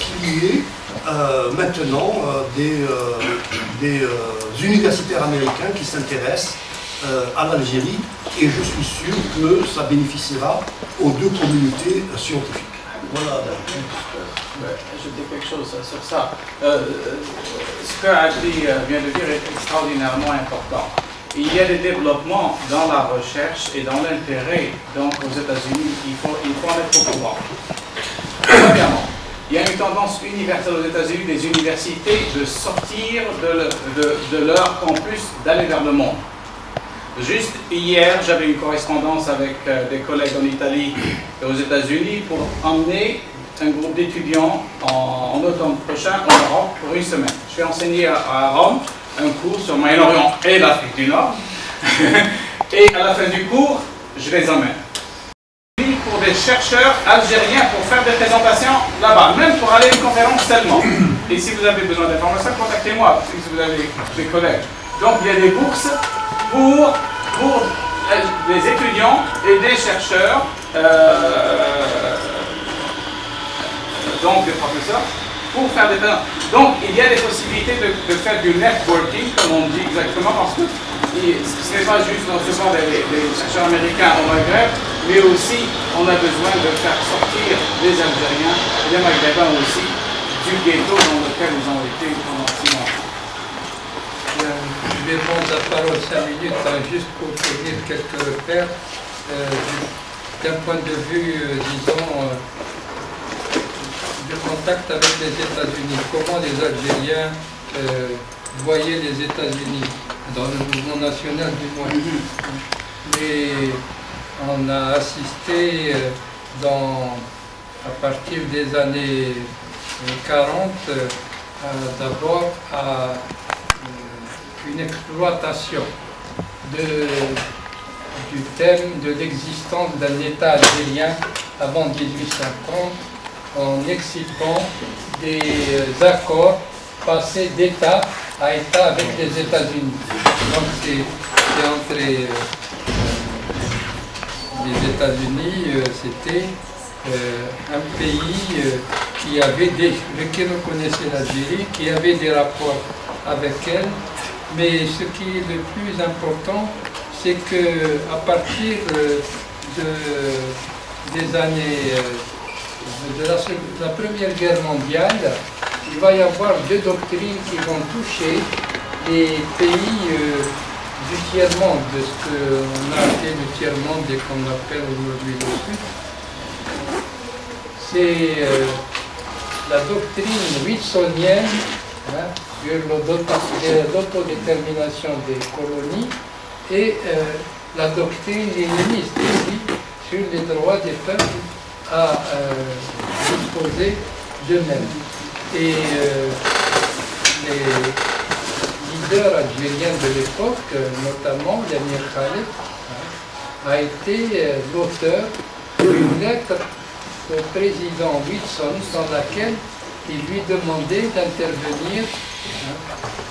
qu'il y ait maintenant des universitaires américains qui s'intéressent à l'Algérie, et je suis sûr que ça bénéficiera aux deux communautés scientifiques. Voilà. Je dis quelque chose sur ça. Ce que Adli vient de dire est extraordinairement important. Il y a des développements dans la recherche et dans l'intérêt, donc aux États-Unis, il faut en être au courant. Premièrement, il y a une tendance universelle aux États-Unis des universités de sortir de leur campus, d'aller vers le monde. Juste hier, j'avais une correspondance avec des collègues en Italie et aux États-Unis pour emmener un groupe d'étudiants en automne prochain en Europe pour une semaine. Je vais enseigner à Rome un cours sur le Moyen-Orient et l'Afrique du Nord. Et à la fin du cours, je les emmène. Pour des chercheurs algériens pour faire des présentations là-bas, même pour aller à une conférence seulement. Et si vous avez besoin d'informations, contactez-moi, si vous avez des collègues. Donc il y a des bourses pour des étudiants et des chercheurs, donc des professeurs, pour faire des présentations. Donc il y a des possibilités de faire du networking, comme on dit exactement, parce que ce n'est pas juste non seulement des chercheurs américains au Maghreb, mais aussi on a besoin de faire sortir les Algériens et les Maghrébins aussi du ghetto dans lequel ils ont été pendant 6 mois. Je vais prendre la parole 5 minutes juste pour fournir quelques repères d'un point de vue, disons, de contact avec les États-Unis. Comment les Algériens voyaient les États-Unis dans le mouvement national du moins. Mais on a assisté à partir des années 40 d'abord à une exploitation du thème de l'existence d'un État algérien avant 1850 en excitant des accords passés d'État à État avec les États-Unis. Donc c'est entre les États-Unis, c'était un pays qui reconnaissait l'Algérie, qui avait des rapports avec elle. Mais ce qui est le plus important, c'est qu'à partir des années de la Première Guerre mondiale, il va y avoir deux doctrines qui vont toucher les pays du tiers-monde, de ce qu'on a appelé le tiers-monde et qu'on appelle aujourd'hui le Sud. C'est la doctrine wilsonienne, sur l'autodétermination des colonies, et la doctrine léniniste ici, sur les droits des peuples à disposer d'eux-mêmes. Et les leaders algériens de l'époque, notamment Yamir Khaled, a été l'auteur d'une lettre au président Wilson dans laquelle il lui demandait d'intervenir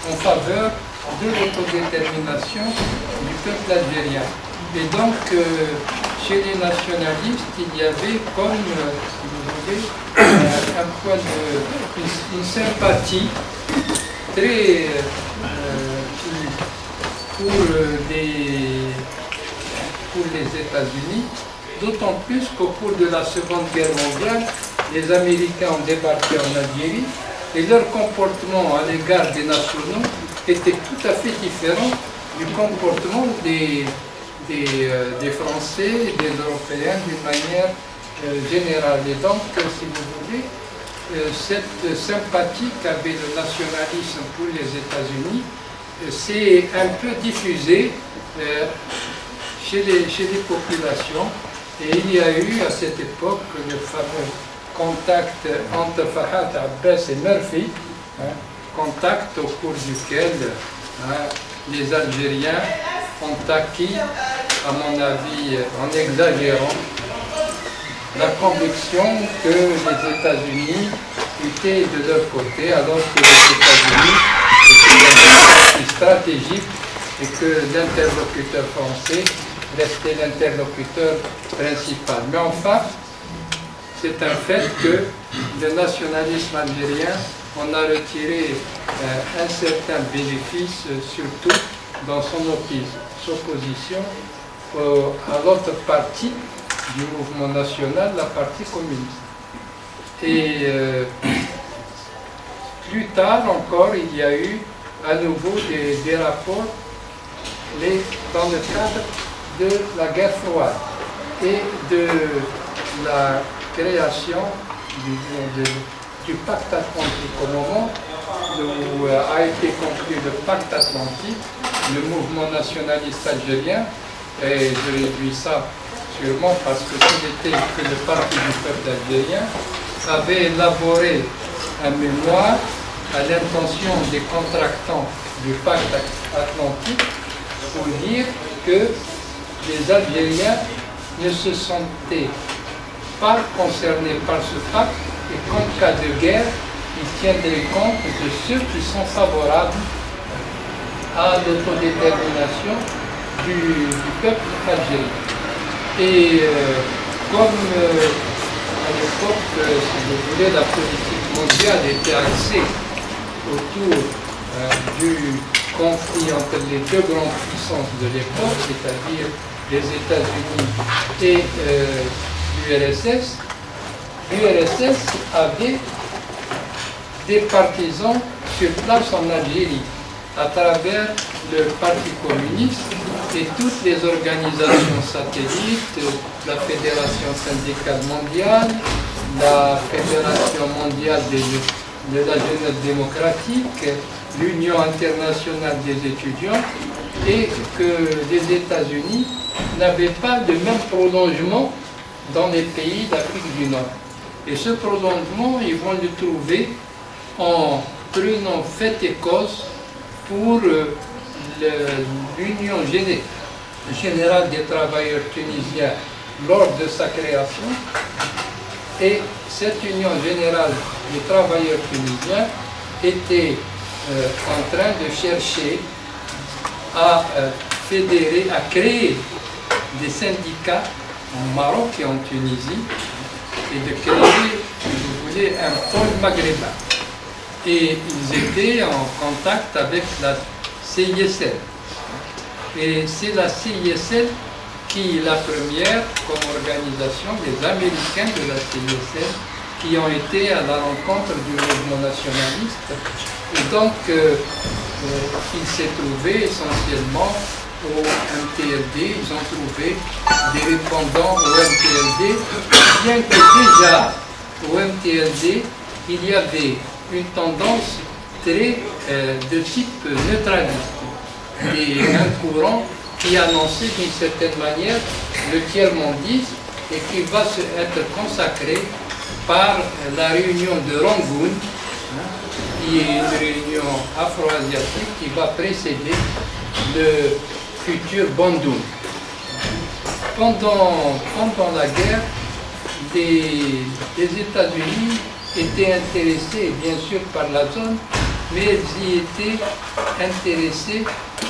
en faveur de l'autodétermination du peuple algérien. Et donc, chez les nationalistes, il y avait comme, si vous voulez, un point une sympathie très pour les États-Unis, d'autant plus qu'au cours de la Seconde Guerre mondiale, les Américains ont débarqué en Algérie et leur comportement à l'égard des nationaux était tout à fait différent du comportement des Français et des Européens d'une manière générale. Et donc, si vous voulez, cette sympathie qu'avait le nationalisme pour les États-Unis s'est un peu diffusée chez les populations. Et il y a eu à cette époque le fameux contact entre Fahad Abbas et Murphy, contact au cours duquel les Algériens ont acquis, à mon avis, en exagérant, la conviction que les États-Unis étaient de leur côté, alors que les États-Unis étaient stratégiques et que l'interlocuteur français restait l'interlocuteur principal. Mais enfin, c'est un fait que le nationalisme algérien en a retiré un certain bénéfice, surtout dans son opposition à l'autre partie du mouvement national, la partie communiste. Et plus tard encore, il y a eu à nouveau des rapports dans le cadre de la guerre froide et de la création du pacte atlantique. Au moment où a été conclu le pacte atlantique, le mouvement nationaliste algérien, et je réduis ça sûrement parce que ce n'était que le parti du peuple algérien, avait élaboré un mémoire à l'intention des contractants du pacte atlantique pour dire que les Algériens ne se sentaient pas concernés par ce pacte et qu'en cas de guerre, ils tiendraient compte de ceux qui sont favorables à l'autodétermination du peuple algérien. Et comme à l'époque, si vous voulez, la politique mondiale était axée autour du conflit entre les deux grandes puissances de l'époque, c'est-à-dire les États-Unis et l'URSS, l'URSS avait des partisans sur place en Algérie à travers le Parti communiste et toutes les organisations satellites, la Fédération syndicale mondiale, la Fédération mondiale de la jeunesse démocratique, l'Union internationale des étudiants, et que les États-Unis n'avaient pas le même prolongement dans les pays d'Afrique du Nord. Et ce prolongement, ils vont le trouver en prenant fait et cause pour l'Union générale des travailleurs tunisiens lors de sa création. Et cette Union générale des travailleurs tunisiens était en train de chercher à fédérer, à créer des syndicats en Maroc et en Tunisie et de créer, si vous voulez, un pôle maghrébin. Et ils étaient en contact avec la CISL. Et c'est la CISL qui est la première comme organisation, les Américains de la CISL, qui ont été à la rencontre du mouvement nationaliste. Et donc, il s'est trouvé essentiellement au MTLD, ils ont trouvé des répondants au MTLD, bien que déjà au MTLD, il y avait une tendance très de type neutraliste et un courant qui annonçait d'une certaine manière le tiers-mondisme et qui va être consacré par la réunion de Rangoon, qui est une réunion afro-asiatique qui va précéder le futur Bandung. Pendant la guerre, les États-Unis étaient intéressés bien sûr par la zone, mais ils y étaient intéressés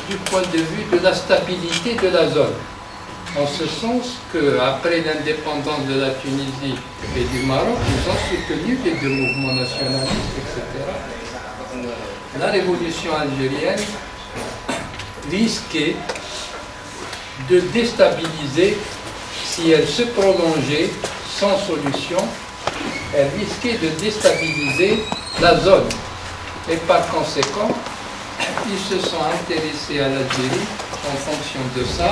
du point de vue de la stabilité de la zone. En ce sens qu'après l'indépendance de la Tunisie et du Maroc, ils ont soutenu les deux mouvements nationalistes, etc. La révolution algérienne risquait de déstabiliser, si elle se prolongeait sans solution, elle risquait de déstabiliser la zone. Et par conséquent, ils se sont intéressés à l'Algérie en fonction de ça.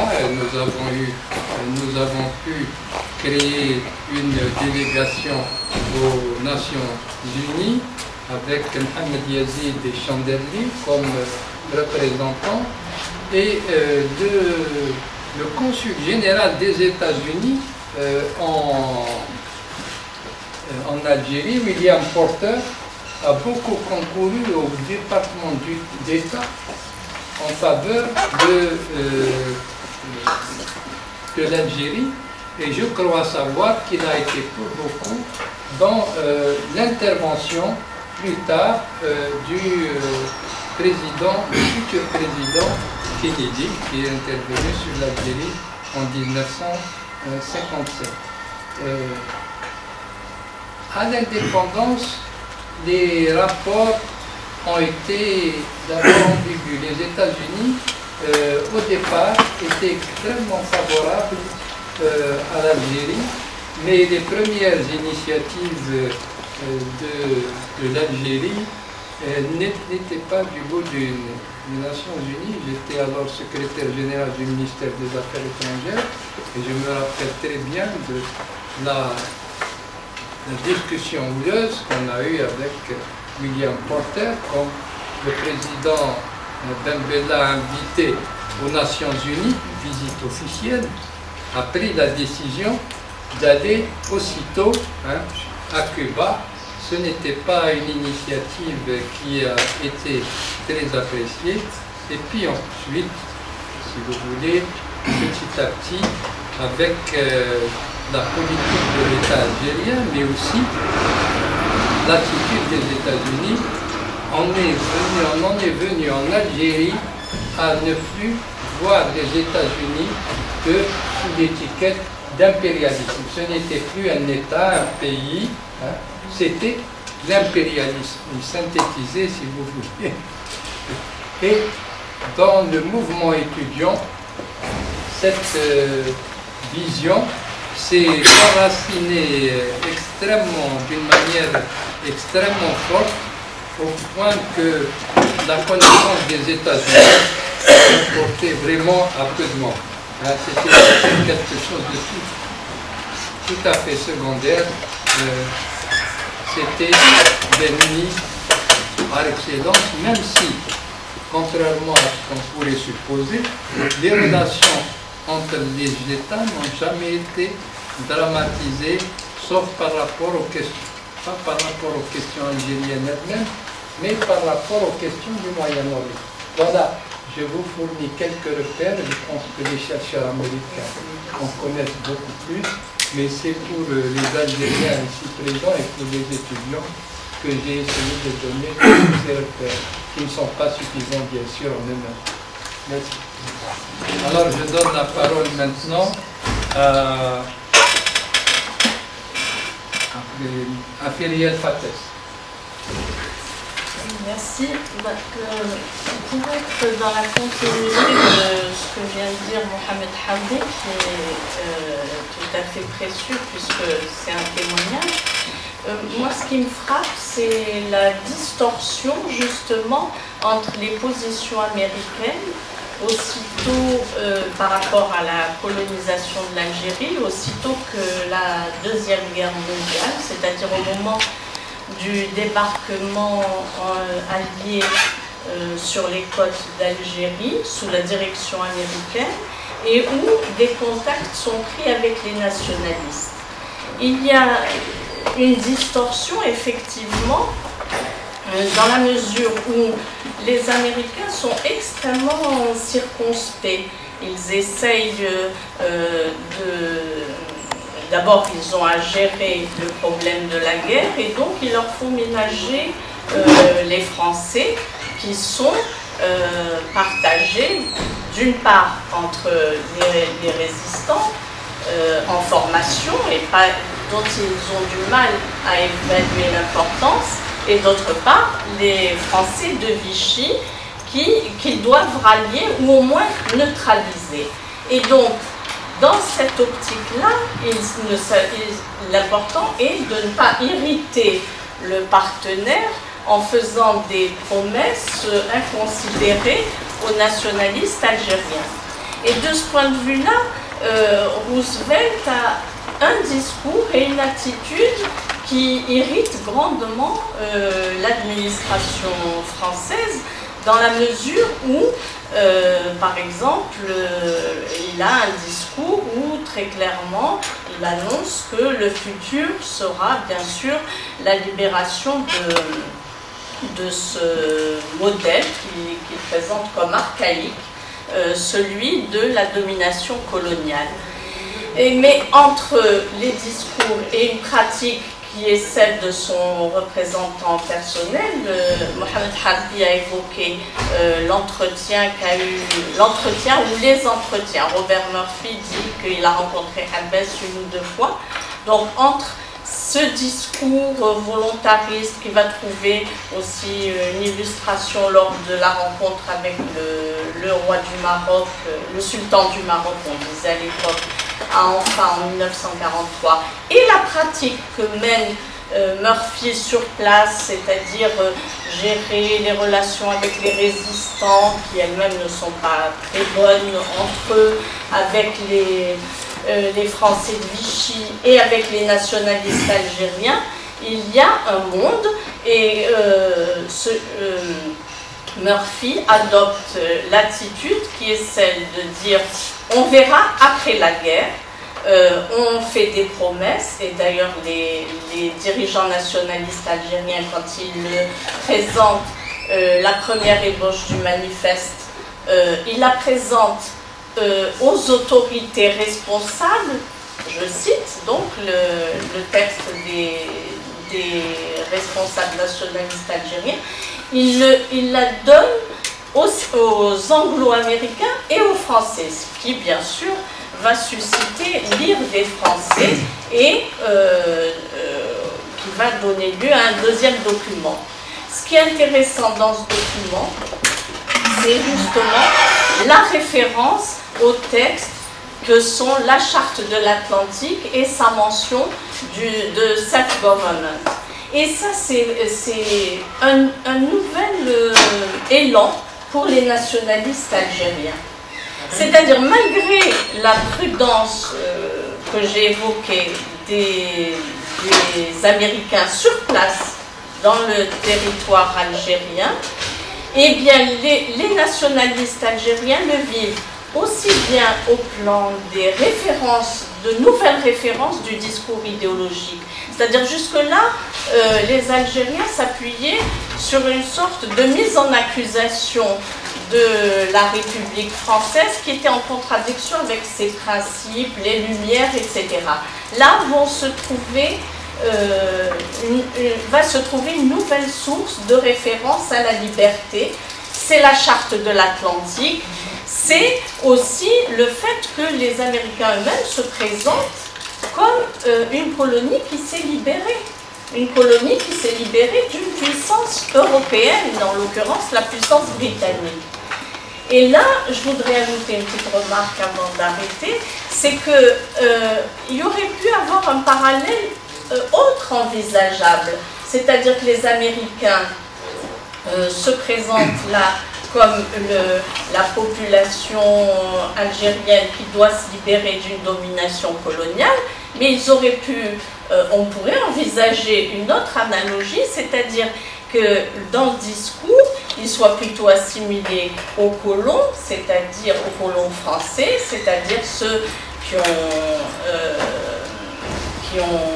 Nous avons pu créer une délégation aux Nations Unies avec Mohamed Yazid et Chanderli comme représentants. Et le consul général des États-Unis en Algérie, William Porter, a beaucoup concouru au département d'État en faveur de l'Algérie, et je crois savoir qu'il a été pour beaucoup dans l'intervention plus tard du futur président Kennedy, qui est intervenu sur l'Algérie en 1957. à l'indépendance, les rapports ont été d'abord ambigus. Les États-Unis, au départ, étaient extrêmement favorables à l'Algérie, mais les premières initiatives de l'Algérie n'étaient pas du goût des Nations Unies. J'étais alors secrétaire général du ministère des Affaires étrangères et je me rappelle très bien de la discussion houleuse qu'on a eue avec William Porter, quand le président Ben Bella, invité aux Nations Unies, visite officielle, a pris la décision d'aller aussitôt à Cuba. Ce n'était pas une initiative qui a été très appréciée. Et puis ensuite, si vous voulez, petit à petit, avec la politique de l'État algérien, mais aussi l'attitude des États-Unis, on en est venu en Algérie à ne plus voir les États-Unis que sous l'étiquette d'impérialisme. Ce n'était plus un État, un pays, c'était l'impérialisme, synthétisé si vous voulez. Et dans le mouvement étudiant, cette vision s'est enracinée d'une manière extrêmement forte, au point que la connaissance des États-Unis portait vraiment à peu de monde. C'était quelque chose de tout à fait secondaire. C'était l'ennemi par excellence, même si, contrairement à ce qu'on pourrait supposer, les relations entre les États n'ont jamais été dramatisées, sauf par rapport aux questions, pas par rapport aux questions algériennes elles-mêmes, mais par rapport aux questions du Moyen-Orient. Voilà, je vous fournis quelques repères. Je pense que les chercheurs américains en connaissent beaucoup plus, mais c'est pour les Algériens ici présents et pour les étudiants que j'ai essayé de donner tous ces repères, qui ne sont pas suffisants bien sûr en eux-mêmes. Merci. Alors je donne la parole maintenant à Feriel Fates. Merci. Pour être dans la continuité de ce que vient de dire Mohamed Haoudi, qui est tout à fait précieux puisque c'est un témoignage, moi ce qui me frappe, c'est la distorsion justement entre les positions américaines, aussitôt par rapport à la colonisation de l'Algérie, aussitôt que la Deuxième Guerre mondiale, c'est-à-dire au moment du débarquement allié sur les côtes d'Algérie sous la direction américaine et où des contacts sont pris avec les nationalistes. Il y a une distorsion effectivement dans la mesure où les Américains sont extrêmement circonspects. Ils essayent D'abord, ils ont à gérer le problème de la guerre et donc il leur faut ménager les Français qui sont partagés d'une part entre les résistants en formation et dont ils ont du mal à évaluer l'importance, et d'autre part les Français de Vichy qu'ils doivent rallier ou au moins neutraliser. Et donc, dans cette optique-là, l'important est de ne pas irriter le partenaire en faisant des promesses inconsidérées aux nationalistes algériens. Et de ce point de vue-là, Roosevelt a un discours et une attitude qui irritent grandement l'administration française, dans la mesure où, par exemple, il a un discours où très clairement il annonce que le futur sera bien sûr la libération de ce modèle qu'il présente comme archaïque, celui de la domination coloniale. Mais entre les discours et une pratique qui est celle de son représentant personnel, Mohamed Haoudi a évoqué l'entretien ou les entretiens. Robert Murphy dit qu'il a rencontré Abbas une ou deux fois. Donc entre ce discours volontariste qui va trouver aussi une illustration lors de la rencontre avec le roi du Maroc, le sultan du Maroc, on disait à l'époque, en 1943, et la pratique que mène Murphy sur place, c'est-à-dire gérer les relations avec les résistants qui elles-mêmes ne sont pas très bonnes entre eux, avec les Français de Vichy et avec les nationalistes algériens. Il y a un monde et Murphy adopte l'attitude qui est celle de dire on verra après la guerre. On fait des promesses et d'ailleurs les dirigeants nationalistes algériens, quand ils présentent la première ébauche du manifeste, ils la présentent aux autorités responsables, je cite donc le texte des responsables nationalistes algériens, ils la donnent aux anglo-américains et aux Français, ce qui bien sûr va susciter l'ire des Français et qui va donner lieu à un deuxième document. Ce qui est intéressant dans ce document, c'est justement la référence aux textes que sont la Charte de l'Atlantique et sa mention de self-government. Et ça, c'est un nouvel élan pour les nationalistes algériens. C'est-à-dire, malgré la prudence que j'ai évoquée des Américains sur place dans le territoire algérien, eh bien, les nationalistes algériens le vivent aussi bien au plan des références, de nouvelles références du discours idéologique. C'est-à-dire, jusque-là, les Algériens s'appuyaient sur une sorte de mise en accusation de la République française qui était en contradiction avec ses principes, les Lumières, etc. Là va se trouver une nouvelle source de référence à la liberté. C'est la Charte de l'Atlantique. C'est aussi le fait que les Américains eux-mêmes se présentent comme une colonie qui s'est libérée. Une colonie qui s'est libérée d'une puissance européenne, en l'occurrence la puissance britannique. Et là, je voudrais ajouter une petite remarque avant d'arrêter, c'est qu'il y aurait pu avoir un parallèle autre envisageable, c'est-à-dire que les Américains se présentent là comme la population algérienne qui doit se libérer d'une domination coloniale, mais ils auraient pu, on pourrait envisager une autre analogie, c'est-à-dire que dans le discours, ils soient plutôt assimilés aux colons, c'est-à-dire aux colons français, c'est-à-dire ceux qui ont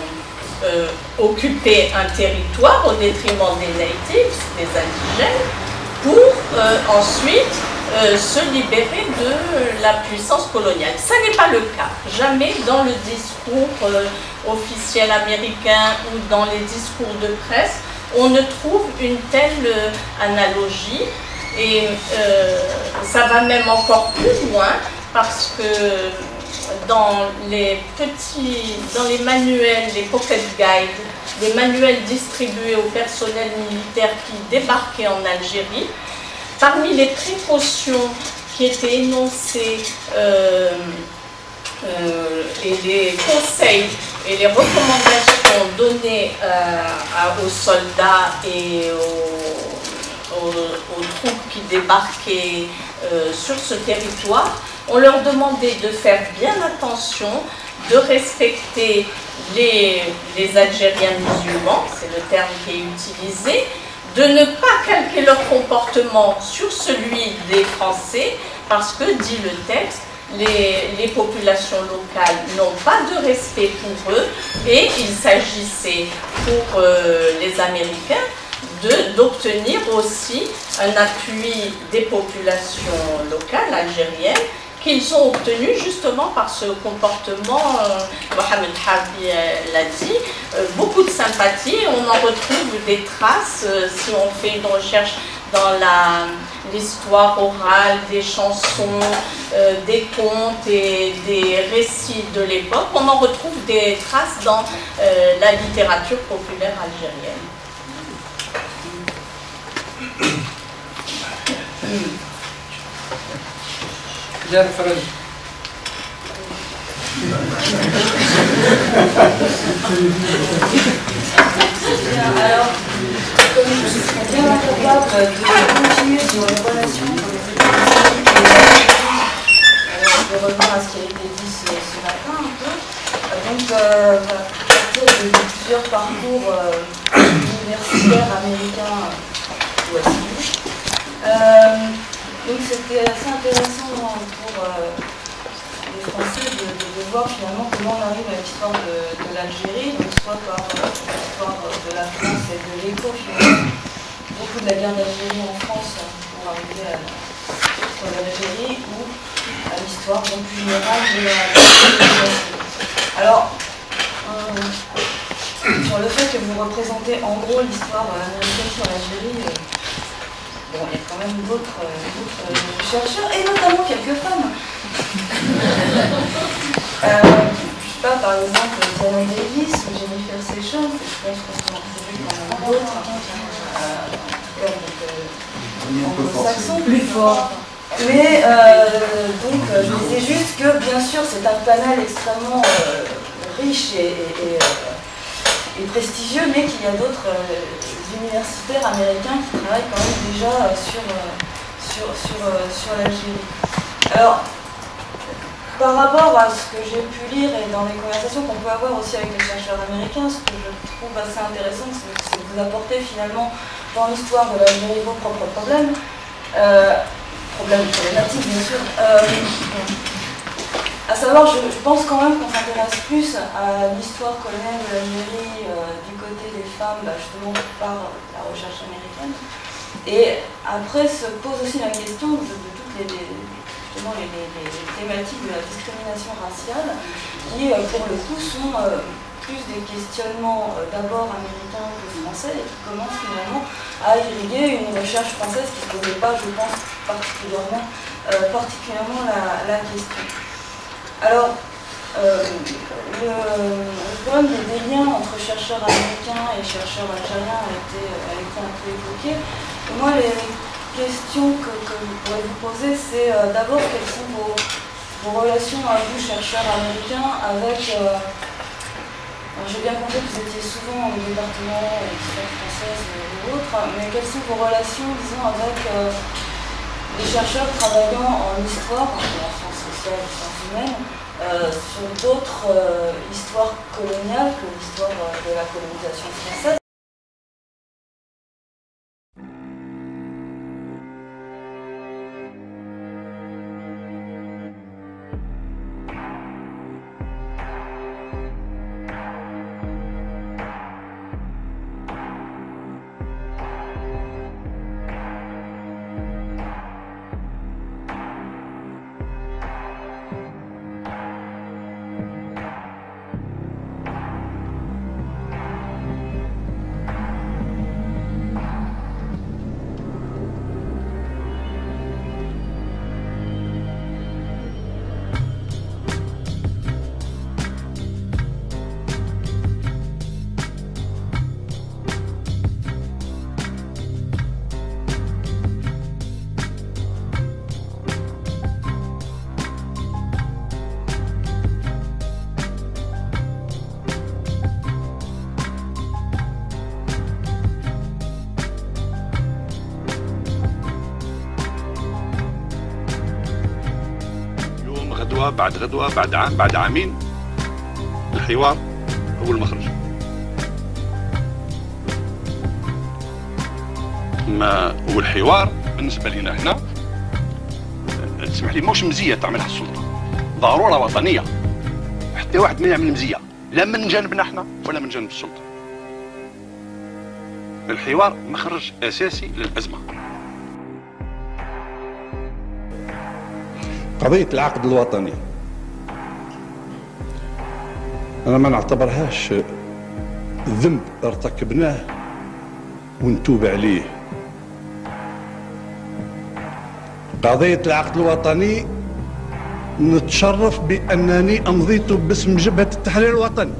occupé un territoire au détriment des natives, des indigènes, pour ensuite se libérer de la puissance coloniale. Ça n'est pas le cas. Jamais dans le discours officiel américain ou dans les discours de presse, on ne trouve une telle analogie et ça va même encore plus loin parce que dans les manuels, les pocket guides, les manuels distribués au personnel militaire qui débarquait en Algérie, parmi les précautions qui étaient énoncées et les conseils et les recommandations données aux soldats et aux troupes qui débarquaient sur ce territoire, on leur demandait de faire bien attention, de respecter les Algériens musulmans, c'est le terme qui est utilisé, de ne pas calquer leur comportement sur celui des Français, parce que, dit le texte, les populations locales n'ont pas de respect pour eux et il s'agissait pour les Américains d'obtenir aussi un appui des populations locales algériennes qu'ils ont obtenu justement par ce comportement, Mohamed Harbi l'a dit, beaucoup de sympathie. On en retrouve des traces si on fait une recherche dans l'histoire orale, des chansons, des contes et des récits de l'époque. On en retrouve des traces dans la littérature populaire algérienne. Alors, comme je serais bien incapable de continuer sur les relations entre les États-Unis et je vais revenir à ce qui a été dit ce matin un peu. Donc, à partir de plusieurs parcours universitaires américains ou asiatiques. Donc, c'était assez intéressant pour les Français de voir finalement comment on arrive à l'histoire de l'Algérie, donc soit par l'histoire de la France et de l'écho finalement, beaucoup de la guerre d'Algérie en France pour arriver à l'histoire d'Algérie ou à l'histoire donc plus générale de la Alors, sur le fait que vous représentez en gros l'histoire américaine sur l'Algérie, bon, il y a quand même d'autres chercheurs, et notamment quelques femmes. Je sais pas, par exemple, Diana Davis ou Jennifer Sessions, je pense qu'on a vu quand même d'autres, anglo-saxons, plus forts. Mais donc, je disais juste que, bien sûr, c'est un panel extrêmement riche et prestigieux, mais qu'il y a d'autres universitaires américains qui travaillent quand même déjà sur l'Algérie. Alors, par rapport à ce que j'ai pu lire et dans les conversations qu'on peut avoir aussi avec les chercheurs américains, ce que je trouve assez intéressant, c'est que vous apportez finalement dans l'histoire de l'Algérie vos propres problèmes, problématiques bien sûr. À savoir, je pense quand même qu'on s'intéresse plus à l'histoire coloniale de l'Algérie du côté des femmes, justement par la recherche américaine. Et après se pose aussi la question de toutes les thématiques de la discrimination raciale qui, pour le coup, sont plus des questionnements d'abord américains que français et qui commencent finalement à irriguer une recherche française qui ne posait pas, je pense, particulièrement la question. Alors, le problème des liens entre chercheurs américains et chercheurs algériens a été un peu évoqué. Et moi, les questions que je pourrais vous poser, c'est d'abord quelles sont vos relations à vous, chercheurs américains, avec... j'ai bien compris que vous étiez souvent au département d'histoire française ou autre, mais quelles sont vos relations, disons, avec les chercheurs travaillant en histoire, en sciences sociales, en sciences humaines, sur d'autres histoires coloniales que l'histoire de la colonisation française? بعد غدوة بعد عام بعد عامين الحوار هو المخرج. والحوار بالنسبة لنا احنا تسمح لي موش مزية تعملها السلطة، ضرورة وطنية. حتى واحد ما يعمل مزية لا من جانبنا احنا ولا من جانب السلطة. الحوار مخرج أساسي للأزمة. قضية العقد الوطني أنا ما نعتبرهاش ذنب ارتكبناه ونتوب عليه. قضية العقد الوطني نتشرف بأنني أمضيت باسم جبهة التحرير الوطني.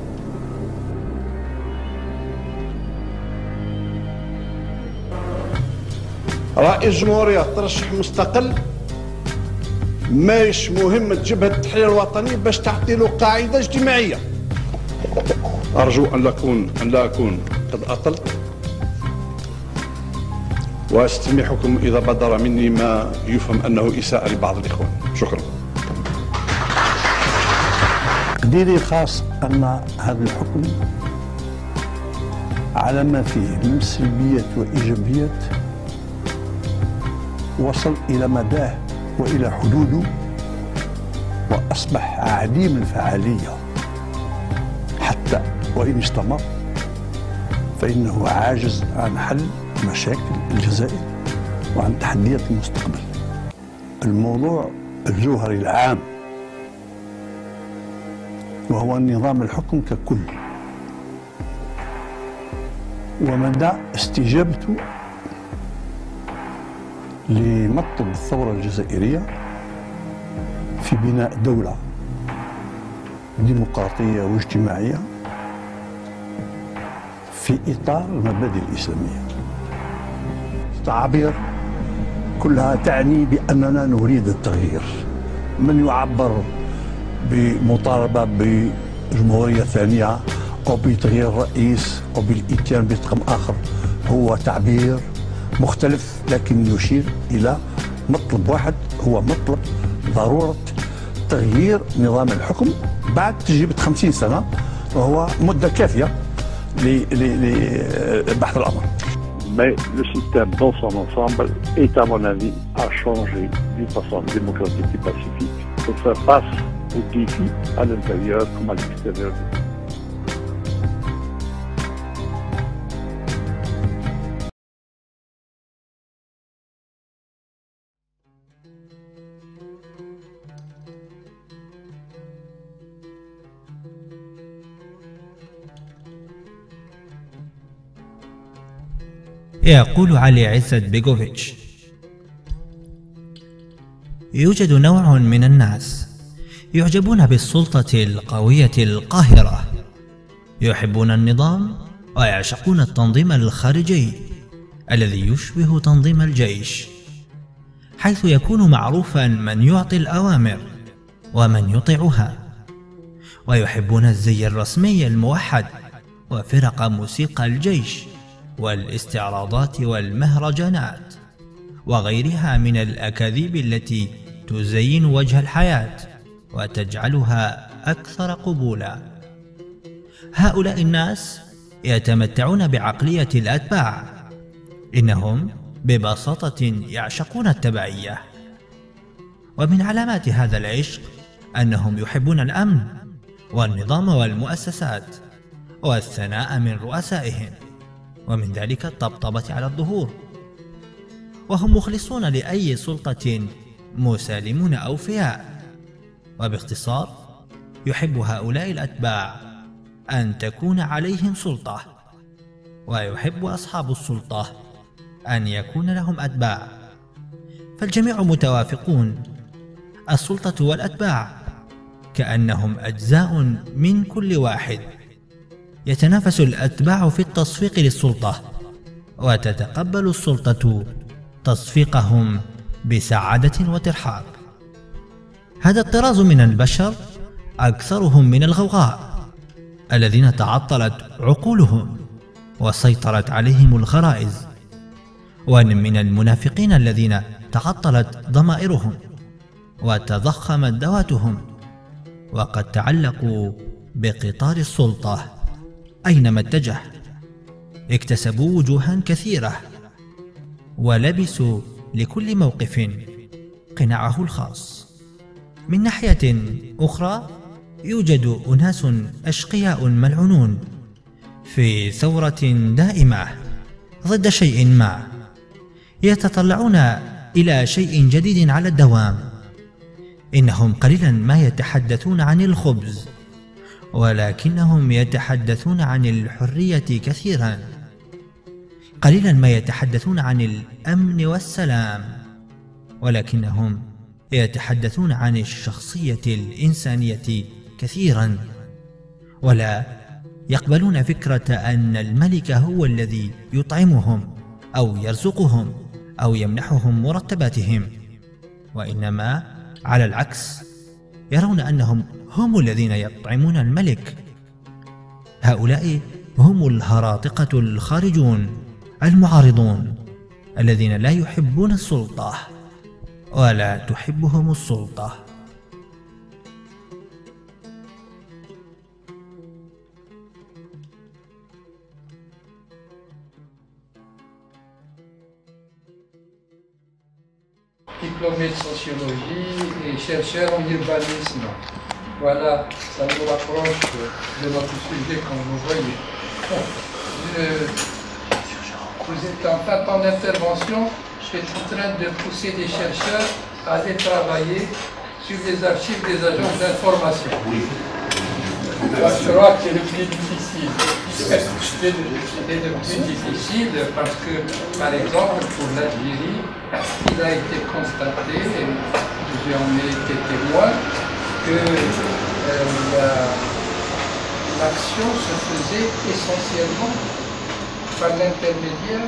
رئيس جمهورية ترشح مستقل ماهيش مهمة جبهة التحرير الوطني باش تعطي له قاعدة اجتماعية. أرجو أن لا أكون قد أطلت، واستميحكم إذا بدر مني ما يفهم أنه إساءة لبعض الإخوان. شكرا. تقديري الخاص أن هذا الحكم على ما فيه من سلبيات وإيجابيات وصل إلى مداه وإلى حدوده، وأصبح عديم الفعالية، حتى وإن استمر فإنه عاجز عن حل مشاكل الجزائر وعن تحديات المستقبل. الموضوع الجوهري العام وهو نظام الحكم ككل ومدى استجابته لمطلب الثورة الجزائرية في بناء دولة ديمقراطية واجتماعية في إطار المبادئ الإسلامية. التعابير كلها تعني بأننا نريد التغيير. من يعبر بمطالبة بجمهورية ثانية أو بتغيير الرئيس أو بالإتيان برقم آخر هو تعبير مختلف، لكن يشير إلى مطلب واحد، هو مطلب ضرورة تغيير نظام الحكم بعد تجربة 50 سنة، وهو مدة كافية لبحث الأمر. Mais le système dans son ensemble est, à mon avis, à changer d'une façon démocratique et pacifique pour faire face aux défis à l'intérieur comme à l'extérieur. يقول علي عزت بيغوفيتش: يوجد نوع من الناس يعجبون بالسلطة القوية القاهرة، يحبون النظام ويعشقون التنظيم الخارجي الذي يشبه تنظيم الجيش، حيث يكون معروفا من يعطي الأوامر ومن يطيعها، ويحبون الزي الرسمي الموحد وفرق موسيقى الجيش والاستعراضات والمهرجانات وغيرها من الأكاذيب التي تزين وجه الحياة وتجعلها أكثر قبولا. هؤلاء الناس يتمتعون بعقلية الأتباع، إنهم ببساطة يعشقون التبعية، ومن علامات هذا العشق أنهم يحبون الأمن والنظام والمؤسسات والثناء من رؤسائهم، ومن ذلك الطبطبة على الظهور، وهم مخلصون لأي سلطة مسالمون أوفياء. وباختصار يحب هؤلاء الأتباع أن تكون عليهم سلطة، ويحب أصحاب السلطة أن يكون لهم أتباع، فالجميع متوافقون. السلطة والأتباع كأنهم أجزاء من كل واحد، يتنافس الأتباع في التصفيق للسلطة، وتتقبل السلطة تصفيقهم بسعادة وترحاب. هذا الطراز من البشر أكثرهم من الغوغاء الذين تعطلت عقولهم وسيطرت عليهم الغرائز، ومن المنافقين الذين تعطلت ضمائرهم وتضخمت ذواتهم، وقد تعلقوا بقطار السلطة أينما اتجه، اكتسبوا وجوها كثيرة ولبسوا لكل موقف قناعه الخاص. من ناحية أخرى يوجد أناس أشقياء ملعونون في ثورة دائمة ضد شيء ما، يتطلعون إلى شيء جديد على الدوام. إنهم قليلا ما يتحدثون عن الخبز، ولكنهم يتحدثون عن الحرية ولكنهم يتحدثون عن الشخصية الإنسانية كثيرا، ولا يقبلون فكرة أن الملك هو الذي يطعمهم أو يرزقهم أو يمنحهم مرتباتهم، وإنما على العكس يرون أنهم هم الذين يطعمون الملك. هؤلاء هم الهراطقة الخارجون المعارضون الذين لا يحبون السلطة ولا تحبهم السلطة. Diplômé de sociologie et chercheur en urbanisme. Voilà, ça nous rapproche de notre sujet comme vous voyez. Vous êtes en fait en intervention, je suis en train de pousser des chercheurs à aller travailler sur les archives des agences d'information. Je crois que c'est le plus difficile. C'est le plus difficile parce que, par exemple, pour l'Algérie, il a été constaté, et j'en ai été témoin, que l'action se faisait essentiellement par l'intermédiaire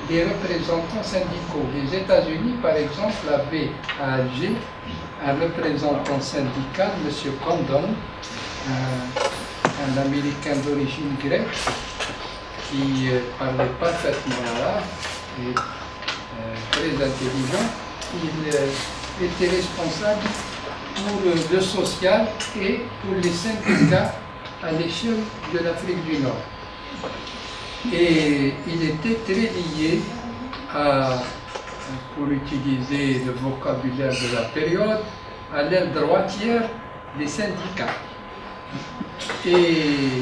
des représentants syndicaux. Les États-Unis, par exemple, avaient à Alger un représentant syndical, M. Condon, un Américain d'origine grecque qui parlait parfaitement arabe et très intelligent. Il était responsable pour le social et pour les syndicats à l'échelle de l'Afrique du Nord. Et il était très lié à, pour utiliser le vocabulaire de la période, à l'aile droitière des syndicats. Et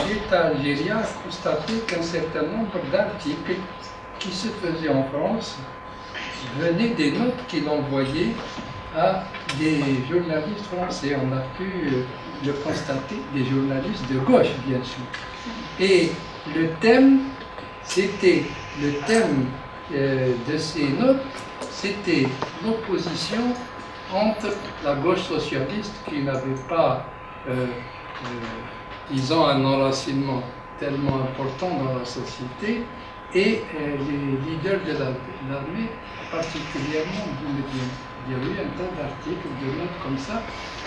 l'État algérien a constaté qu'un certain nombre d'articles qui se faisaient en France venaient des notes qu'il envoyait à des journalistes français. On a pu le constater, des journalistes de gauche, bien sûr. Et le thème, c'était le thème de ces notes, c'était l'opposition entre la gauche socialiste qui n'avait pas, disons, un enracinement tellement important dans la société et les leaders de l'armée, particulièrement du Médian. Il y a eu un tas d'articles, de notes comme ça,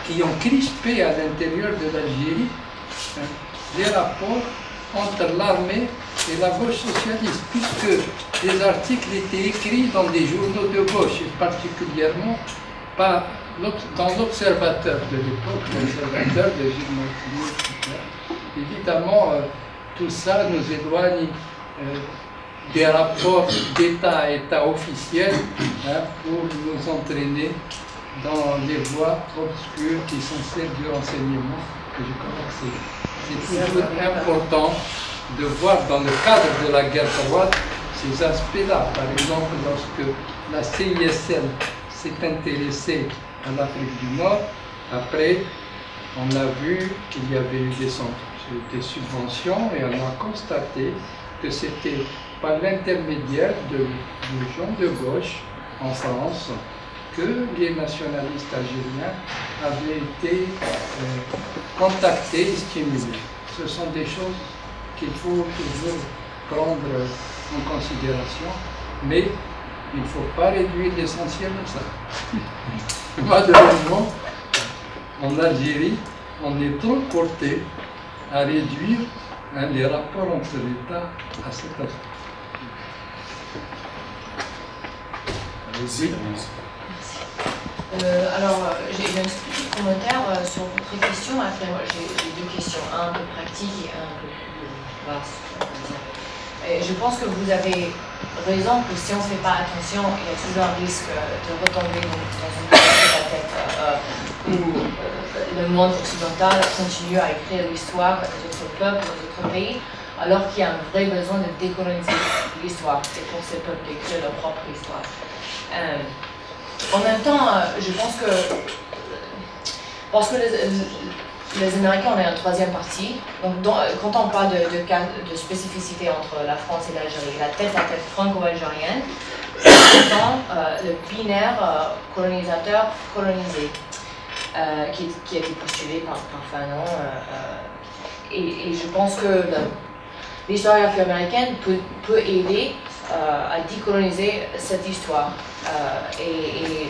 qui ont crispé à l'intérieur de l'Algérie les rapports entre l'armée et la gauche socialiste, puisque les articles étaient écrits dans des journaux de gauche, et particulièrement dans l'Observateur de l'époque, l'Observateur de Gilles Montigny, etc. Évidemment, tout ça nous éloigne des rapports d'État à État officiels pour nous entraîner dans les voies obscures qui sont celles du renseignement que je commençais. C'est toujours important de voir dans le cadre de la guerre froide ces aspects-là. Par exemple, lorsque la CISL s'est intéressée à l'Afrique du Nord, après, on a vu qu'il y avait eu des subventions et on a constaté que c'était par l'intermédiaire de gens de gauche en France que les nationalistes algériens avaient été contactés et stimulés. Ce sont des choses qu'il faut toujours prendre en considération, mais il ne faut pas réduire l'essentiel de ça. Malheureusement, en Algérie, on est trop porté à réduire les rapports entre l'État à cet aspect. Allez-y. Alors, j'ai un petit commentaire sur votre question. Après, j'ai deux questions, un peu pratique et un peu plus vaste. Et je pense que vous avez raison que si on ne fait pas attention, il y a toujours un risque de retomber dans une tête où le monde occidental continue à écrire l'histoire des autres peuples, des autres pays, alors qu'il y a un vrai besoin de décoloniser l'histoire et pour ces peuples d'écrire leur propre histoire. En même temps, je pense que, parce que les Américains, on est un troisième parti. Donc, quand on parle de spécificité entre la France et l'Algérie, la tête-à-tête franco-algérienne, c'est le binaire colonisateur-colonisé, qui a été postulé par Fanon. Et je pense que l'historiographie américaine peut aider à décoloniser cette histoire. Et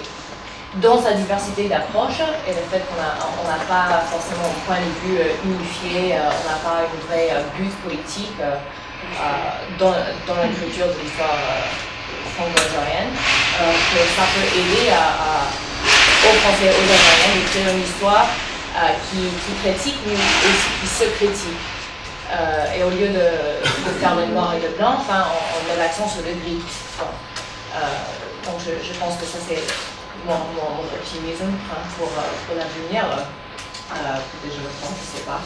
dans sa diversité d'approche et le fait qu'on n'a pas forcément un point de vue unifié, on n'a pas une vraie but politique dans l'écriture de l'histoire franco-algérienne, que ça peut aider aux Français et aux Algériens d'écrire une histoire qui critique mais aussi qui se critique. Et au lieu de faire le noir et le blanc, enfin, on met l'accent sur le gris. Donc je pense que ça c'est mon optimisme pour l'avenir. Peut-être je me trompe, je ne sais pas.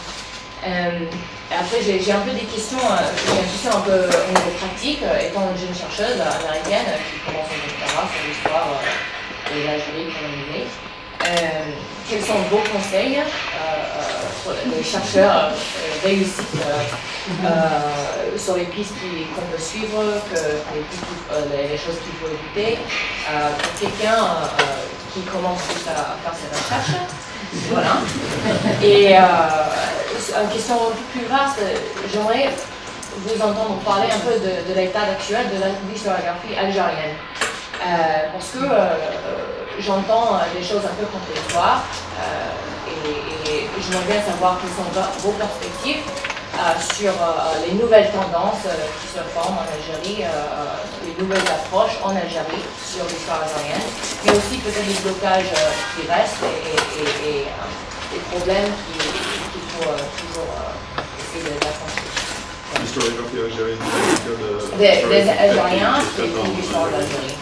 Et après j'ai un peu des questions, un peu au niveau pratique, étant une jeune chercheuse américaine qui commence son doctorat sur l'histoire de l'Algérie colonisée. Quels sont vos conseils pour les chercheurs réussis sur les pistes qu'on peut suivre, les choses qu'il faut éviter, pour quelqu'un qui commence juste à faire ses recherches? Voilà. Et une question un peu plus vaste, j'aimerais vous entendre parler un peu de l'état actuel de l'historiographie algérienne. Parce que j'entends des choses un peu contradictoires et j'aimerais bien savoir quelles sont vos perspectives sur les nouvelles tendances qui se forment en Algérie, les nouvelles approches en Algérie sur l'histoire algérienne, mais aussi peut-être les blocages qui restent et les problèmes qu'il faut toujours essayer d'affronter. L'historiographie algérienne des Algériens et de l'histoire d'Algérie.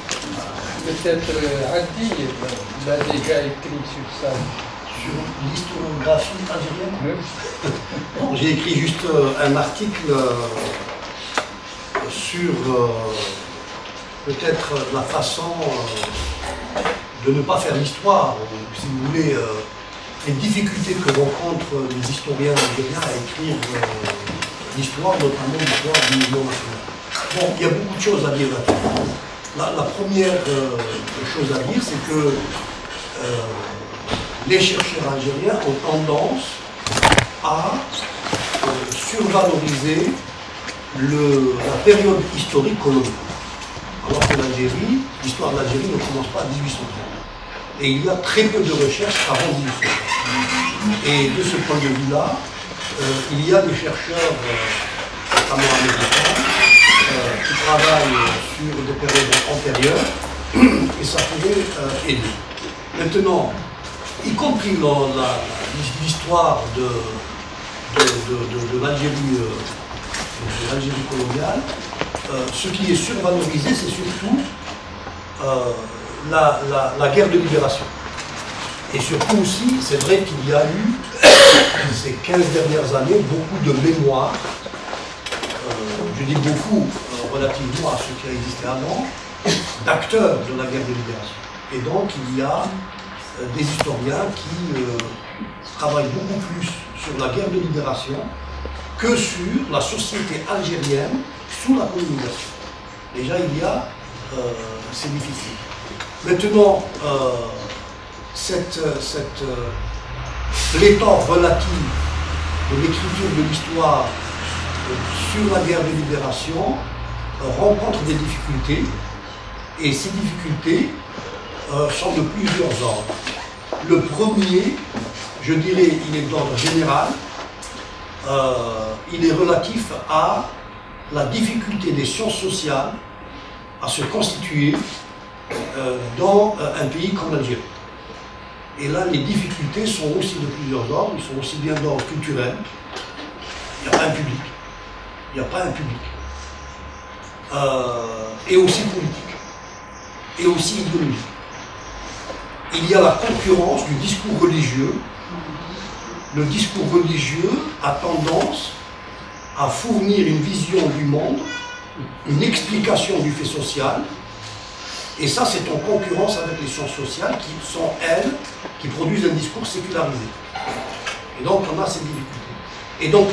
Peut-être Adi l'a déjà écrit sur ça. Sur l'historiographie algérienne? Non, j'ai écrit juste un article sur peut-être la façon de ne pas faire l'histoire, ou si vous voulez, les difficultés que rencontrent les historiens algériens à écrire l'histoire, notamment l'histoire du mouvement national. Bon, il y a beaucoup de choses à dire là-dessus. La première chose à dire, c'est que les chercheurs algériens ont tendance à survaloriser la période historique coloniale. Alors que l'Algérie, l'histoire de l'Algérie ne commence pas à 1830. Et il y a très peu de recherches avant 1830. Et de ce point de vue-là, il y a des chercheurs, notamment américains, qui travaillent sur des périodes antérieures, et ça pourrait aider. Maintenant, y compris dans l'histoire de l'Algérie coloniale, ce qui est survalorisé, c'est surtout la guerre de libération. Et surtout aussi, c'est vrai qu'il y a eu, ces 15 dernières années, beaucoup de mémoires, je dis beaucoup relativement à ce qui a existé avant, d'acteurs de la guerre de libération. Et donc il y a des historiens qui travaillent beaucoup plus sur la guerre de libération que sur la société algérienne sous la colonisation. Déjà c'est difficile. Maintenant, l'étoffe relative de l'écriture de l'histoire sur la guerre de libération rencontre des difficultés, et ces difficultés sont de plusieurs ordres. Le premier, je dirais, il est d'ordre général, il est relatif à la difficulté des sciences sociales à se constituer dans un pays comme l'Algérie. Et là, les difficultés sont aussi de plusieurs ordres, ils sont aussi bien d'ordre culturel, il n'y a pas un public, il n'y a pas un public, et aussi politique, et aussi idéologique. Il y a la concurrence du discours religieux. Le discours religieux a tendance à fournir une vision du monde, une explication du fait social, et ça c'est en concurrence avec les sciences sociales qui sont, elles, qui produisent un discours sécularisé. Et donc on a ces difficultés. Et donc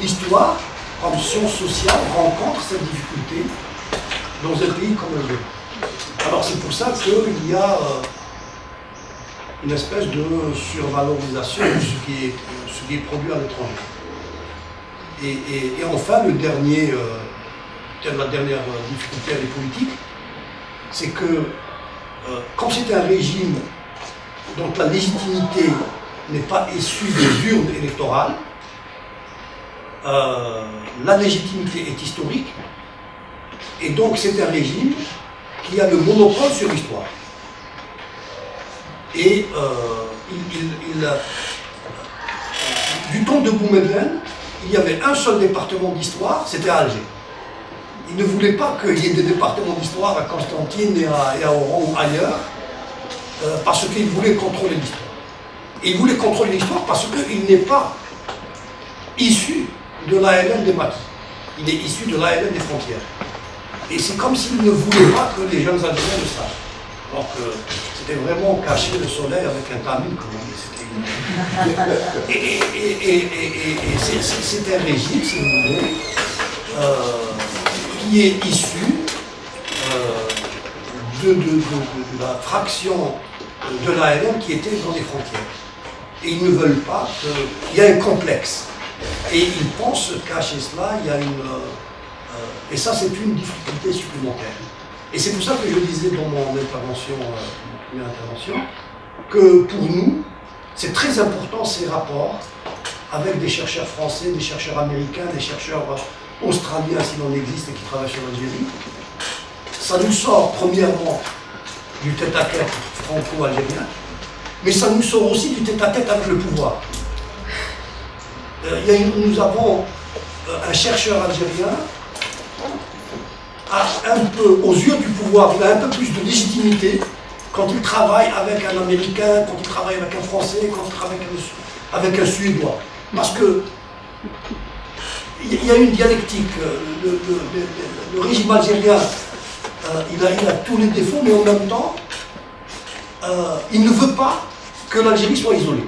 l'histoire, comme science sociale, rencontre cette difficulté dans un pays comme le nôtre. Alors c'est pour ça qu'il y a une espèce de survalorisation de ce qui est produit à l'étranger. Et enfin, la dernière difficulté à les politiques, c'est que comme c'est un régime dont la légitimité n'est pas issue des urnes électorales, la légitimité est historique, et donc c'est un régime qui a le monopole sur l'histoire. Et du temps de Boumedienne, il y avait un seul département d'histoire, c'était à Alger. Il ne voulait pas qu'il y ait des départements d'histoire à Constantine et à Oran ou ailleurs, parce qu'il voulait contrôler l'histoire. Et il voulait contrôler l'histoire parce qu'il n'est pas issu de l'ALN des maquis. Il est issu de l'ALN des frontières. Et c'est comme s'il ne voulait pas que les jeunes Algériens le sachent. Alors que c'était vraiment cacher le soleil avec un tamis, comme on dit. Et c'est un régime, si vous voulez, qui est issu de la fraction de l'ALN qui était dans les frontières. Et ils ne veulent pas qu'il y ait un complexe. Et ils pensent cacher cela, il y a une... et ça, c'est une difficulté supplémentaire. Et c'est pour ça que je disais dans mon intervention, première intervention, que pour nous, c'est très important ces rapports avec des chercheurs français, des chercheurs américains, des chercheurs australiens, s'il en existe, et qui travaillent sur l'Algérie. Ça nous sort, premièrement, du tête-à-tête franco-algérien, mais ça nous sort aussi du tête-à-tête avec le pouvoir. Nous avons un chercheur algérien, un peu, aux yeux du pouvoir, il a un peu plus de légitimité quand il travaille avec un Américain, quand il travaille avec un Français, quand il travaille avec un Suédois. Parce que il y a une dialectique. Le régime algérien, il a tous les défauts, mais en même temps, il ne veut pas que l'Algérie soit isolée.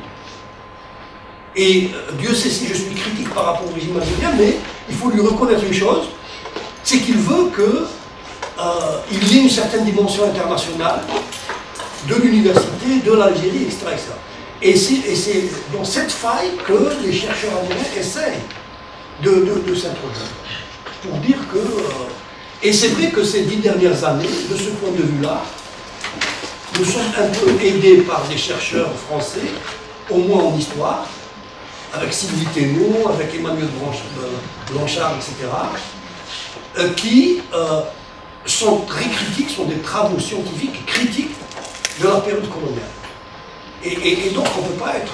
Et Dieu sait si je suis critique par rapport au régime algérien, mais il faut lui reconnaître une chose, c'est qu'il veut qu'il y ait une certaine dimension internationale de l'université, de l'Algérie, etc. Et c'est dans cette faille que les chercheurs algériens essayent de s'introduire. Pour dire que... et c'est vrai que ces 10 dernières années, de ce point de vue-là, nous sommes un peu aidés par des chercheurs français, au moins en histoire, avec Sylvie Thénault, avec Emmanuel Blanchard, etc., qui sont très critiques, sont des travaux scientifiques critiques de la période coloniale. Et donc on ne peut pas être...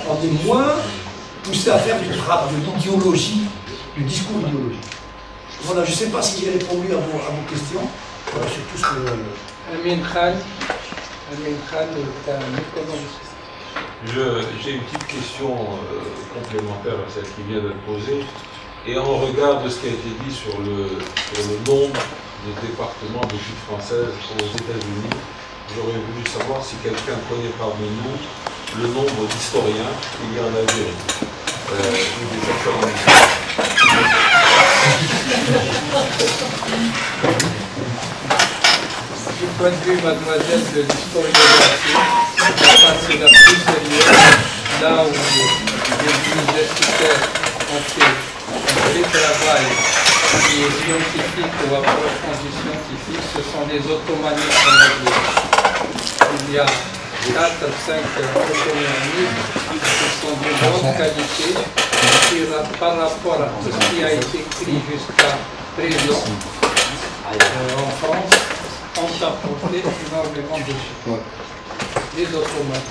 on est moins poussé à faire de l'idéologie, du discours idéologique. Voilà, je ne sais pas si j'ai répondu à vos questions. Voilà, c'est tout ce que... Amin Khan, tu as un économiste. J'ai une petite question complémentaire à celle qui vient d'être posée. Et en regard de ce qui a été dit sur le nombre de départements d'études françaises aux États-Unis, j'aurais voulu savoir si quelqu'un connaît parmi nous le nombre d'historiens qu'il y a en Algérie. Ou des chercheurs en histoire. Du point de vue, mademoiselle, de l'historiographie, c'est la plus sérieuse, là où les universitaires ont fait un vrai travail qui est scientifique ou approfondi scientifique, ce sont les ottomaniens en Algérie. Il y a 4 ou 5 ottomaniens qui sont de grande qualité, qui, par rapport à tout ce qui a été écrit jusqu'à présent en France, ont apporté énormément de choses. Les Ottomans.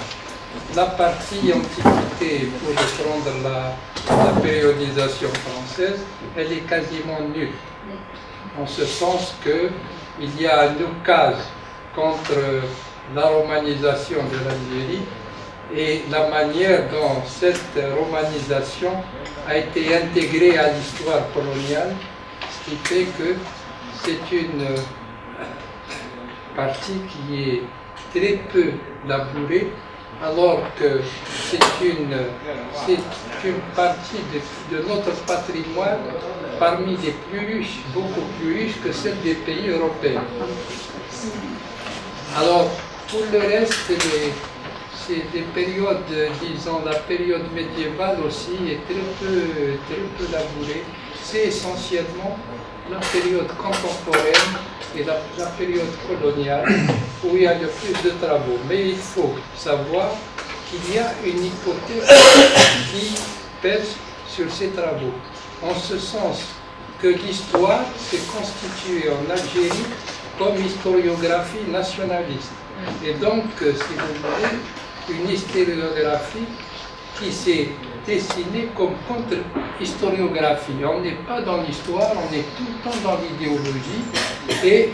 La partie antiquité, pour reprendre la périodisation française, elle est quasiment nulle. En ce sens qu'il y a un oukase contre la romanisation de l'Algérie et la manière dont cette romanisation a été intégrée à l'histoire coloniale, ce qui fait que c'est une partie qui est très peu labourée alors que c'est une partie de notre patrimoine parmi les plus riches, beaucoup plus riches que celle des pays européens. Alors, pour le reste, c'est des périodes, disons, la période médiévale aussi est très peu labourée. C'est essentiellement la période contemporaine et la période coloniale où il y a le plus de travaux. Mais il faut savoir qu'il y a une hypothèse qui pèse sur ces travaux, en ce sens que l'histoire s'est constituée en Algérie comme historiographie nationaliste. Et donc, si vous voulez, une historiographie qui s'est dessinée comme contre-historiographie. On n'est pas dans l'histoire, on est tout le temps dans l'idéologie. Et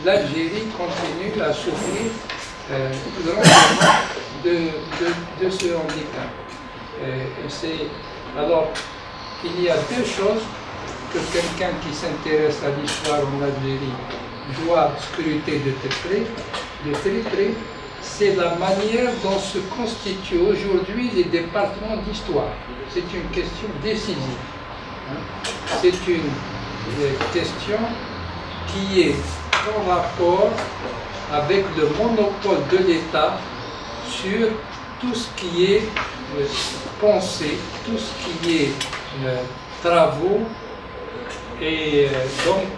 l'Algérie continue à souffrir grandement de ce handicap. Alors, il y a deux choses que quelqu'un qui s'intéresse à l'histoire en Algérie doit scruter de très près. C'est la manière dont se constituent aujourd'hui les départements d'histoire. C'est une question décisive. C'est une question qui est en rapport avec le monopole de l'État sur tout ce qui est pensée, tout ce qui est travaux. Et donc,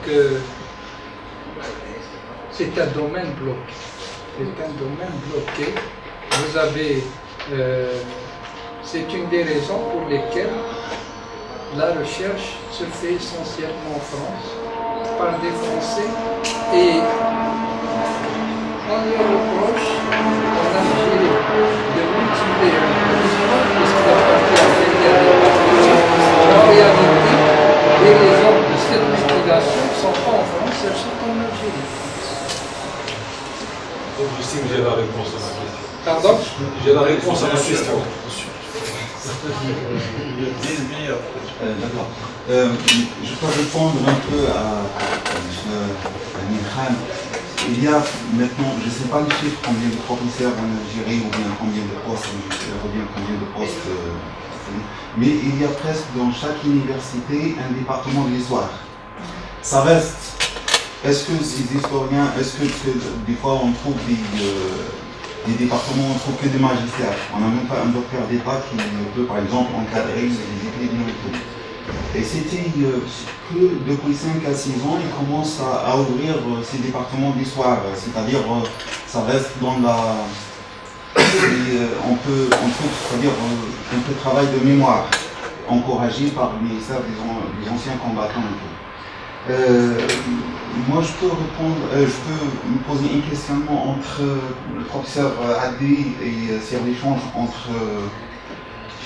c'est un domaine bloqué. C'est un domaine bloqué. Vous avez, c'est une des raisons pour lesquelles la recherche se fait essentiellement en France, par des Français, et on y reproche en Algérie de mutiler l'histoire puisqu'il appartient à l'intérieur. En réalité, les raisons de cette mutilation ne sont pas en France, elles sont en Algérie. Donc ici, j'ai la réponse à ma question. Pardon? J'ai la réponse à ma question. D'accord. Je peux répondre un peu à M. Amir Khan. Il y a maintenant, je ne sais pas les chiffres, combien de professeurs en Algérie ou bien combien de postes, mais il y a presque dans chaque université un département de l'histoire. Ça reste. Est-ce que ces historiens, est-ce que des fois on trouve des départements, on trouve que des magistères? On n'a même pas un docteur d'État qui peut par exemple encadrer les étudiants et tout. Et c'était que depuis 5 à 6 ans, ils commencent à ouvrir ces départements d'histoire. C'est-à-dire, ça reste dans la... on peut travail de mémoire, encouragé par le ministère des anciens combattants et tout. Moi, je peux répondre, je peux me poser un questionnement entre le professeur Adli et sur l'échange entre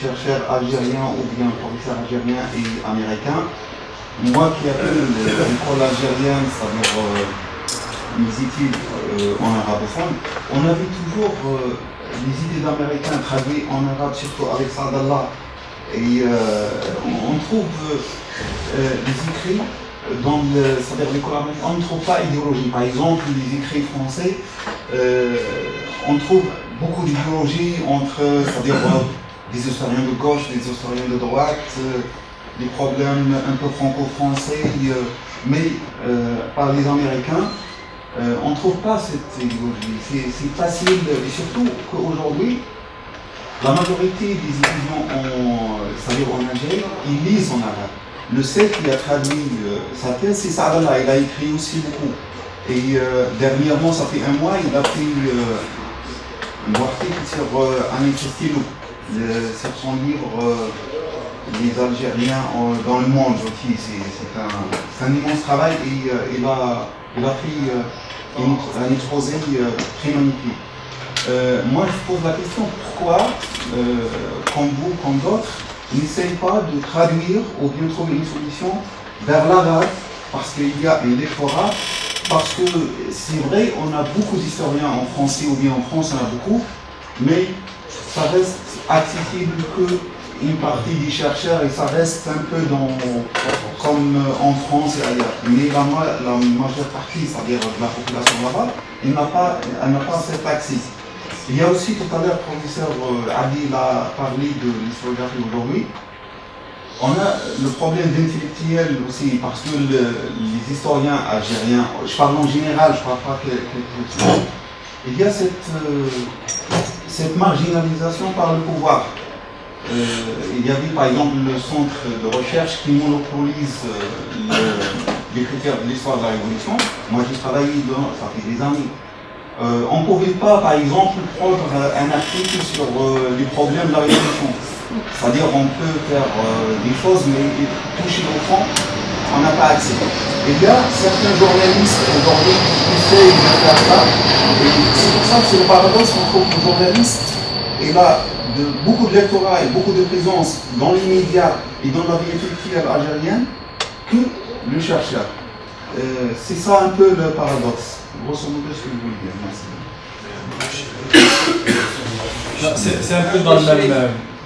chercheurs algériens ou bien professeurs algériens et américains. Moi qui appelle l'école algérienne, c'est-à-dire les études en arabophone, on avait toujours les idées d'américains traduites en arabe, surtout avec Saadallah. Et on trouve les écrits c'est-à-dire l'école américaine, on ne trouve pas idéologie. Par exemple, les écrits français, on trouve beaucoup d'idéologie entre, c'est-à-dire des historiens de gauche, des historiens de droite, des problèmes un peu franco-français, mais par les Américains, on ne trouve pas cette idéologie. C'est facile, et surtout qu'aujourd'hui, la majorité des étudiants, c'est-à-dire en Algérie, ils lisent en arabe. Le seul qui a traduit sa thèse, c'est Saadallah, il a écrit aussi beaucoup. Et dernièrement, ça fait un mois, il a fait un article sur Anis Castillo, sur son livre Les Algériens dans le monde aussi. C'est un immense travail et il a fait un exposé très magnifique. Moi, je pose la question, pourquoi, comme vous, comme d'autres, n'essaye pas de traduire ou bien trouver une solution vers l'arabe, parce qu'il y a un lectorat, parce que c'est vrai, on a beaucoup d'historiens en français ou bien en France, on a beaucoup, mais ça reste accessible qu'une partie des chercheurs et ça reste un peu comme en France et ailleurs. Mais la majeure partie, c'est-à-dire de la population là-bas, elle n'a pas cet accès. Il y a aussi tout à l'heure, le professeur Ali a parlé de l'historiographie aujourd'hui. On a le problème d'intellectuel aussi, parce que les historiens algériens, je parle en général, je ne parle pas que il y a cette marginalisation par le pouvoir. Il y avait par exemple le centre de recherche qui monopolise les critères de l'histoire de la Révolution. Moi j'ai travaillé ça fait des années. On ne pouvait pas par exemple prendre un article sur les problèmes de la Révolution. C'est-à-dire on peut faire des choses mais toucher au fond, on n'a pas accès. Et il y a certains journalistes aujourd'hui qui essayent de faire ça. Et c'est pour ça que c'est le paradoxe entre le journaliste et là beaucoup de lectorat et beaucoup de présence dans les médias et dans la vie intellectuelle algérienne que le chercheur. C'est ça un peu le paradoxe. Grosso modo, ce que je voulais dire. Merci. C'est un peu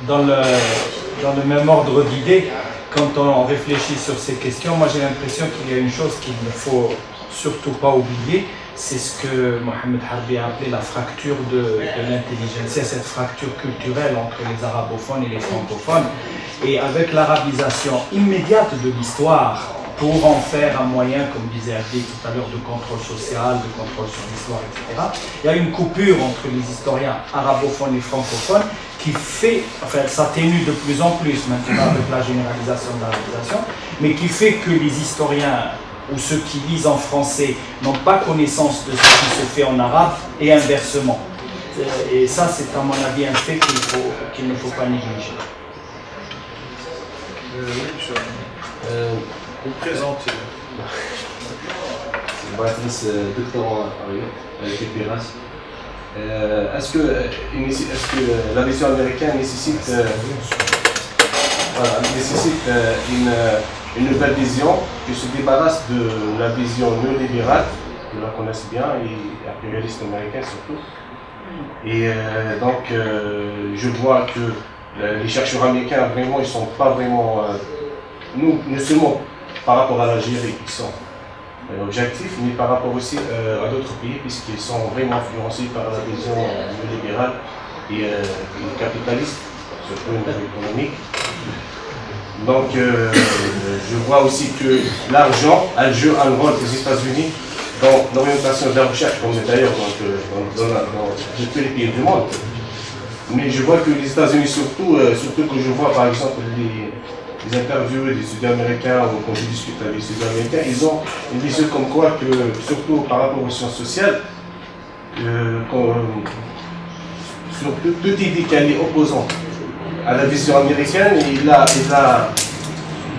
dans le même ordre d'idées. Quand on réfléchit sur ces questions, moi j'ai l'impression qu'il y a une chose qu'il ne faut surtout pas oublier, c'est ce que Mohamed Harbi a appelé la fracture de l'intelligence. C'est cette fracture culturelle entre les arabophones et les francophones. Et avec l'arabisation immédiate de l'histoire, pour en faire un moyen, comme disait Abdi tout à l'heure, de contrôle social, de contrôle sur l'histoire, etc. Il y a une coupure entre les historiens arabophones et francophones qui fait, enfin, s'atténue de plus en plus maintenant avec la généralisation de l'arabisation, mais qui fait que les historiens ou ceux qui lisent en français n'ont pas connaissance de ce qui se fait en arabe et inversement. Et ça, c'est à mon avis un fait qu'il ne faut pas négliger. Vous présentez. C'est Baptiste, doctorant avec Epiras. Est-ce que la vision américaine nécessite une nouvelle vision qui se débarrasse de la vision néolibérale, que l'on connaisse bien, et impérialiste américain surtout. Et donc, je vois que les chercheurs américains, vraiment, ils ne sont pas vraiment, nous seulement par rapport à l'Algérie, ils sont objectifs, mais par rapport aussi à d'autres pays, puisqu'ils sont vraiment influencés par la vision néolibérale et capitaliste, surtout au niveau économique. Donc, je vois aussi que l'argent joue un rôle des États-Unis dans l'orientation de la recherche, comme d'ailleurs dans tous les pays du monde. Mais je vois que les États-Unis, surtout que je vois par exemple les interviews des étudiants américains ou quand je discute avec les étudiants américains, ils ont une vision comme quoi que, surtout par rapport aux sciences sociales, sur toute idée qu'elle est opposante à la vision américaine, il la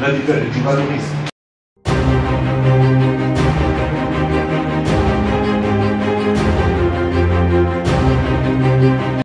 dévalorise.